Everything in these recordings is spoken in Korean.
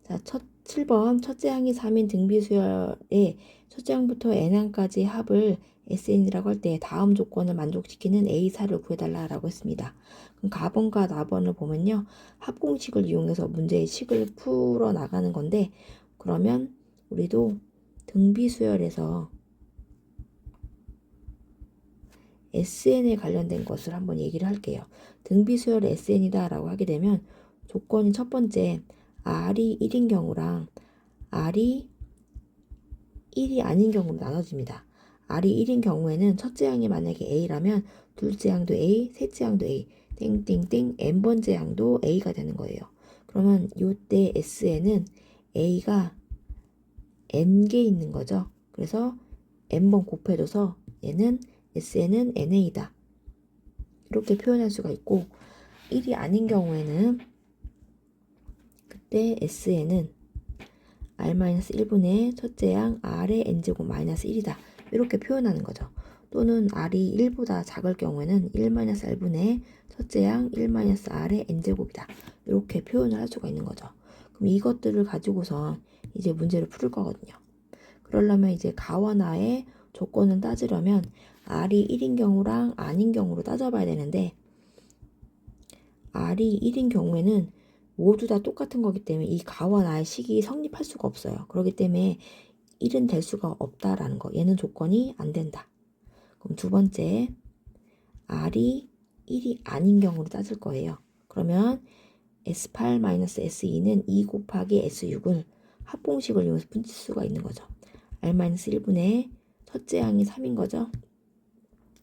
자, 7번 첫째 항이 3인 등비수열의 첫째 항부터 n항까지 합을 SN이라고 할 때 다음 조건을 만족시키는 A사를 구해달라고 했습니다. 그럼 가번과 나번을 보면요. 합공식을 이용해서 문제의 식을 풀어 나가는 건데, 그러면 우리도 등비수열에서 SN에 관련된 것을 한번 얘기를 할게요. 등비수열 SN이다 라고 하게 되면 조건이 첫 번째 R이 1인 경우랑 R이 1이 아닌 경우로 나눠집니다. R이 1인 경우에는 첫째 항이 만약에 A라면 둘째 항도 A, 셋째 항도 A, 땡땡땡 n번째 항도 A가 되는 거예요. 그러면 이때 SN은 A가 n개 있는 거죠. 그래서 n번 곱해줘서 얘는 SN은 NA다. 이렇게 표현할 수가 있고 1이 아닌 경우에는 그때 SN은 R-1분의 첫째 양 R의 n제곱 마이너스 1이다. 이렇게 표현하는 거죠. 또는 R이 1보다 작을 경우에는 1-R분의 첫째 양 1-R의 n제곱이다. 이렇게 표현을 할 수가 있는 거죠. 그럼 이것들을 가지고서 이제 문제를 풀 거거든요. 그러려면 이제 가와 나의 조건을 따지려면 R이 1인 경우랑 아닌 경우로 따져봐야 되는데 R이 1인 경우에는 모두 다 똑같은 거기 때문에 이 가와 나의 식이 성립할 수가 없어요. 그렇기 때문에 1은 될 수가 없다라는 거. 얘는 조건이 안 된다. 그럼 두 번째, R이 1이 아닌 경우로 따질 거예요. 그러면 S8-S2는 2 곱하기 S6을 합공식을 이용해서 풀 수가 있는 거죠. R-1분의 첫째 항이 3인 거죠.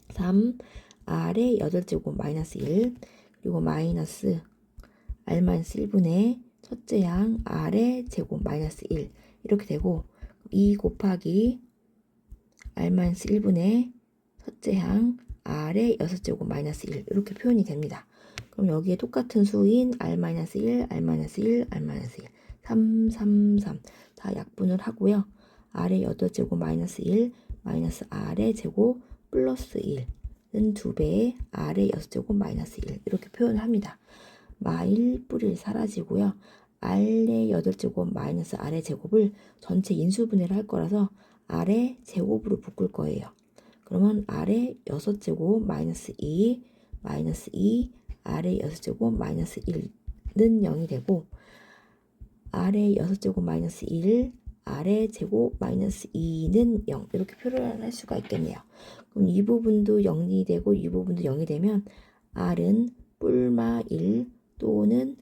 3, R의 8제곱 마이너스 1, 그리고 마이너스 R-1분의 첫째 항 R의 제곱 마이너스 1 이렇게 되고 2 곱하기 R-1분의 첫째 항 R의 6제곱 마이너스 1 이렇게 표현이 됩니다. 그럼 여기에 똑같은 수인 R-1, R-1, R-1 3, 3, 3 다 약분을 하고요. R의 8제곱 마이너스 1 마이너스 R의 제곱 플러스 1은 2배의 R의 6제곱 마이너스 1 이렇게 표현을 합니다. 마일 뿌릴 사라지고요. R의 8제곱 마이너스 R의 제곱을 전체 인수분해를 할 거라서 R의 제곱으로 묶을 거예요. 그러면 R의 6제곱 마이너스 2 마이너스 2 R의 6제곱 마이너스 1는 0이 되고 R의 6제곱 마이너스 1 R의 제곱 마이너스 2는 0 이렇게 표현할 수가 있겠네요. 그럼 이 부분도 0이 되고 이 부분도 0이 되면 R은 뿔마 1 또는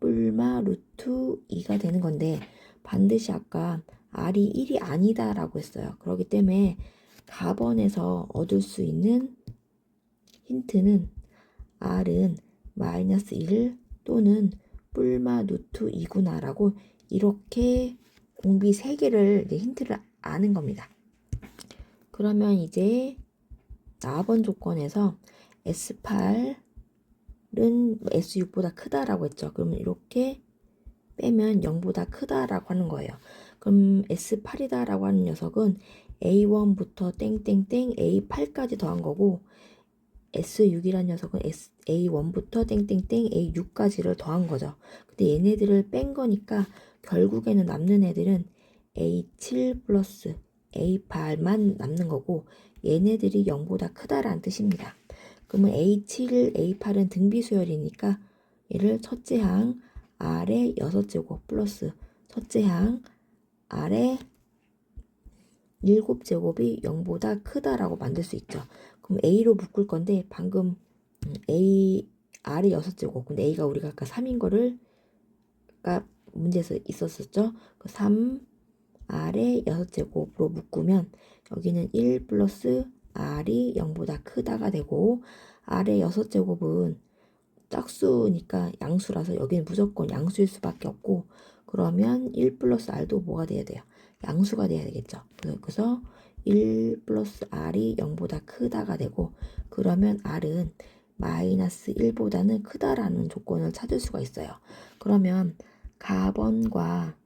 뿔마 루트 2가 되는 건데 반드시 아까 R이 1이 아니다 라고 했어요. 그렇기 때문에 가번에서 얻을 수 있는 힌트는 R은 마이너스 1 또는 뿔마 루트 2구나 라고 이렇게 공비 3개를 이제 힌트를 아는 겁니다. 그러면 이제 4번 조건에서 S8은 S6보다 크다라고 했죠. 그러면 이렇게 빼면 0보다 크다라고 하는 거예요. 그럼 S8이다라고 하는 녀석은 A1부터 땡땡땡 A8까지 더한 거고 S6이라는 녀석은 A1부터 땡땡땡 A6까지를 더한 거죠. 근데 얘네들을 뺀 거니까 결국에는 남는 애들은 A7 플러스 A8만 남는 거고 얘네들이 0보다 크다라는 뜻입니다. 그러면 A7, A8은 등비수열이니까 얘를 첫째 항 R의 6제곱 플러스 첫째 항 R의 7제곱이 0보다 크다라고 만들 수 있죠. 그럼 A로 묶을 건데 방금 R의 6제곱 근데 A가 우리가 아까 3인 거를 아까 문제에서 있었었죠. 그 3 R의 6제곱으로 묶으면 여기는 1 플러스 R이 0보다 크다가 되고 R의 6제곱은 짝수니까 양수라서 여기는 무조건 양수일 수밖에 없고 그러면 1 플러스 R도 뭐가 돼야 돼요? 양수가 돼야 되겠죠. 그래서 1 플러스 R이 0보다 크다가 되고 그러면 R은 마이너스 1보다는 크다라는 조건을 찾을 수가 있어요. 그러면 가번과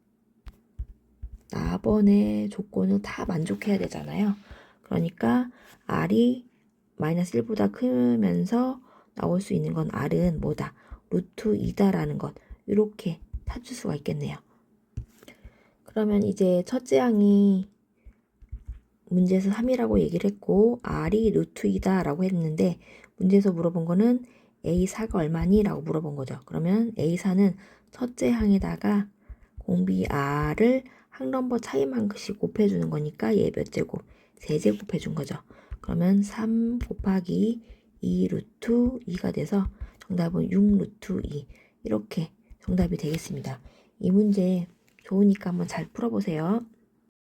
나번의 조건을 다 만족해야 되잖아요. 그러니까 R이 마이너스 1보다 크면서 나올 수 있는 건 R은 뭐다? 루트 2다라는 것 이렇게 찾을 수가 있겠네요. 그러면 이제 첫째 항이 문제에서 3이라고 얘기를 했고 R이 루트 2다 라고 했는데 문제에서 물어본 거는 A4가 얼마니? 라고 물어본 거죠. 그러면 A4는 첫째 항에다가 공비 R을 항넘버 차이만큼씩 곱해주는 거니까 얘 몇 제곱? 세제곱 해준 거죠. 그러면 3 곱하기 2 루트 2가 돼서 정답은 6 루트 2 이렇게 정답이 되겠습니다. 이 문제 좋으니까 한번 잘 풀어보세요.